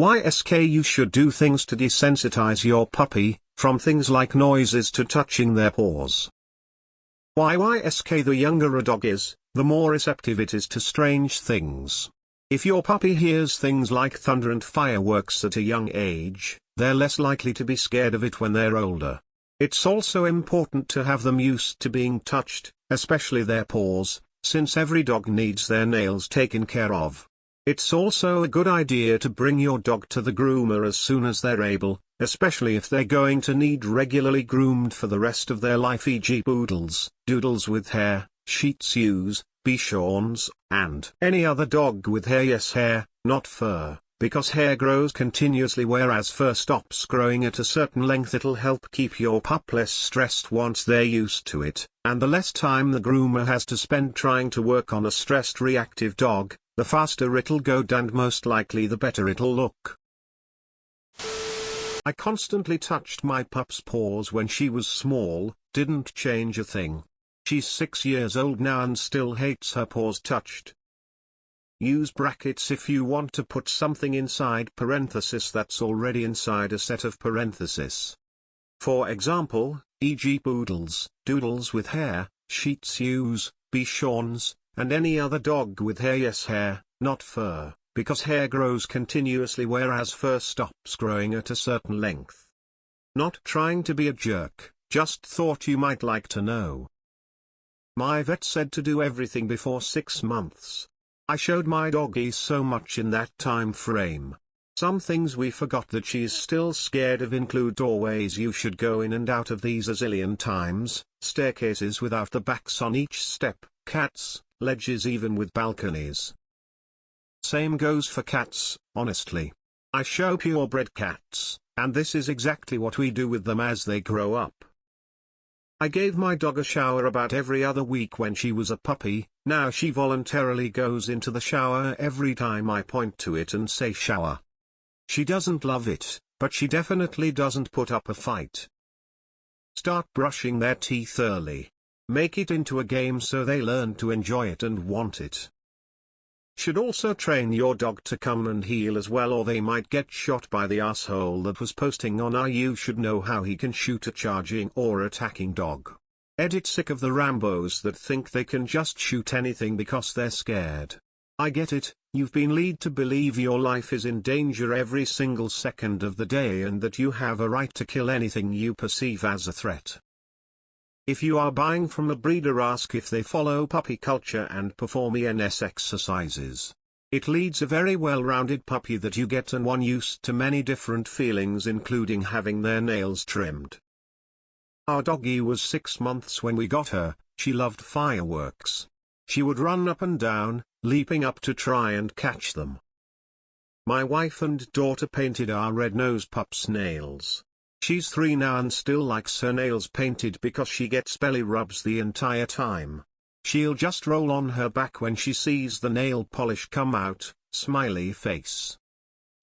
YSK You should do things to desensitize your puppy, from things like noises to touching their paws. YSK The younger a dog is, the more receptive it is to strange things. If your puppy hears things like thunder and fireworks at a young age, they're less likely to be scared of it when they're older. It's also important to have them used to being touched, especially their paws, since every dog needs their nails taken care of. It's also a good idea to bring your dog to the groomer as soon as they're able, especially if they're going to need regularly groomed for the rest of their life, e.g. poodles, doodles with hair, Shih Tzus, Bichons, and any other dog with hair. Yes, hair, not fur, because hair grows continuously whereas fur stops growing at a certain length. It'll help keep your pup less stressed once they're used to it, and the less time the groomer has to spend trying to work on a stressed reactive dog, the faster it'll go and most likely the better it'll look. I constantly touched my pup's paws when she was small, didn't change a thing. She's 6 years old now and still hates her paws touched. Use brackets if you want to put something inside parenthesis that's already inside a set of parenthesis. For example, e.g. poodles, doodles with hair, Shih Tzus, Bichons, and any other dog with hair. Yes, hair, not fur, because hair grows continuously whereas fur stops growing at a certain length. Not trying to be a jerk, just thought you might like to know. My vet said to do everything before 6 months. I showed my doggie so much in that time frame. Some things we forgot that she's still scared of include doorways you should go in and out of these a zillion times, staircases without the backs on each step, cats, ledges even with balconies. Same goes for cats, honestly. I show purebred cats, and this is exactly what we do with them as they grow up. I gave my dog a shower about every other week when she was a puppy. Now she voluntarily goes into the shower every time I point to it and say shower. She doesn't love it, but she definitely doesn't put up a fight. Start brushing their teeth early. Make it into a game so they learn to enjoy it and want it. Should also train your dog to come and heel as well, or they might get shot by the asshole that was posting on You should know how he can shoot a charging or attacking dog. Edit sick of the Rambos that think they can just shoot anything because they're scared. I get it, you've been led to believe your life is in danger every single second of the day and that you have a right to kill anything you perceive as a threat. If you are buying from a breeder, ask if they follow puppy culture and perform ENS exercises. It leads a very well-rounded puppy that you get and one used to many different feelings including having their nails trimmed. Our doggie was 6 months when we got her. She loved fireworks. She would run up and down, leaping up to try and catch them. My wife and daughter painted our red-nosed pup's nails. She's 3 now and still likes her nails painted because she gets belly rubs the entire time. She'll just roll on her back when she sees the nail polish come out, smiley face.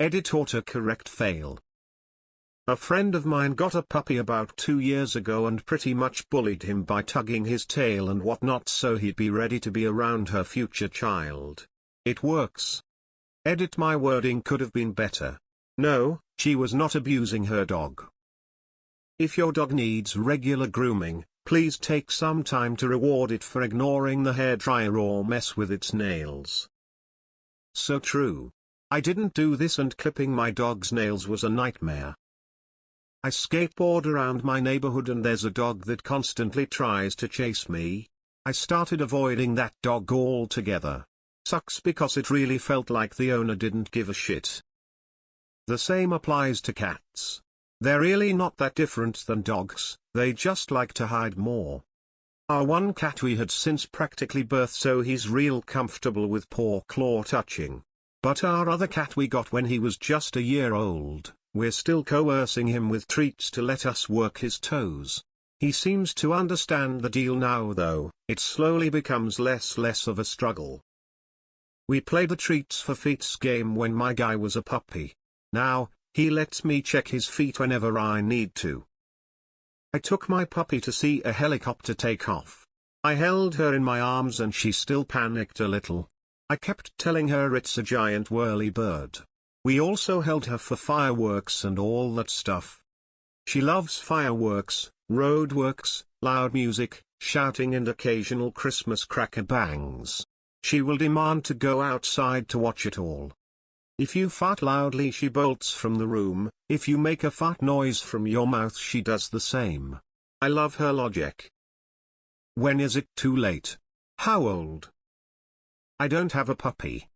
Edit autocorrect fail. A friend of mine got a puppy about 2 years ago and pretty much bullied him by tugging his tail and whatnot so he'd be ready to be around her future child. It works. Edit my wording could have been better. No, she was not abusing her dog. If your dog needs regular grooming, please take some time to reward it for ignoring the hairdryer or mess with its nails. So true. I didn't do this and clipping my dog's nails was a nightmare. I skateboard around my neighborhood and there's a dog that constantly tries to chase me. I started avoiding that dog altogether. Sucks because it really felt like the owner didn't give a shit. The same applies to cats. They're really not that different than dogs, they just like to hide more. Our one cat we had since practically birthed so he's real comfortable with paw claw touching. But our other cat we got when he was just a year old, we're still coercing him with treats to let us work his toes. He seems to understand the deal now though, it slowly becomes less of a struggle. We played the treats for feets game when my guy was a puppy. Now, he lets me check his feet whenever I need to. I took my puppy to see a helicopter take off. I held her in my arms and she still panicked a little. I kept telling her it's a giant whirly bird. We also held her for fireworks and all that stuff. She loves fireworks, roadworks, loud music, shouting and occasional Christmas cracker bangs. She will demand to go outside to watch it all. If you fart loudly, she bolts from the room. If you make a fart noise from your mouth, she does the same. I love her logic. When is it too late? How old? I don't have a puppy.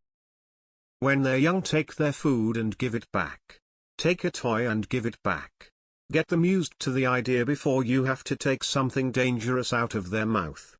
When they're young, take their food and give it back. Take a toy and give it back. Get them used to the idea before you have to take something dangerous out of their mouth.